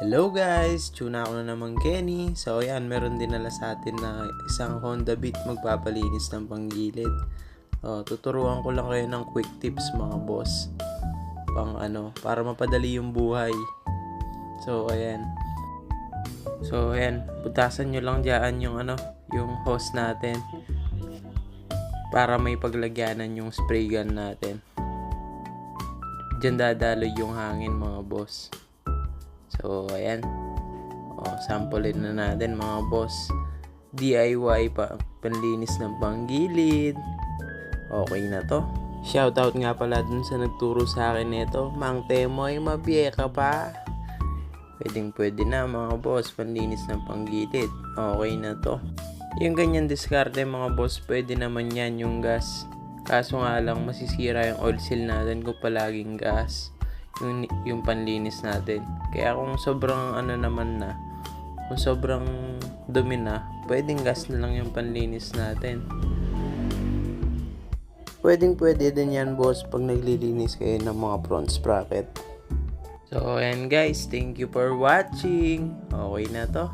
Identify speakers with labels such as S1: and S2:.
S1: Hello guys! Tuna ako na naman Kenny. So ayan, meron din nala sa atin na isang Honda Beat magpapalinis ng panggilid. Tuturuan ko lang kayo ng quick tips mga boss. Para mapadali yung buhay. So ayan. Butasan nyo lang dyan yung hose natin. Para may paglagyanan yung spray gun natin. Diyan dadaloy yung hangin mga boss. So, ayan. Samplein na natin mga boss. DIY panlinis ng panggilid. Okay na to. Shoutout nga pala dun sa nagturo sa akin nito. Mang Temoy, mabiye ka pa. Pwede na mga boss, panlinis ng panggilid. Okay na to. Yung ganyan diskarte mga boss, pwede naman yan yung gas. Kaso nga lang, masisira yung oil seal natin kung palaging gas. Yung panlinis natin. Kaya kung sobrang kung sobrang dumi na, pwedeng gas na lang yung panlinis natin. Pwede din yan boss pag naglilinis kayo ng mga front sprocket. So ayan guys, thank you for watching. Okay na to.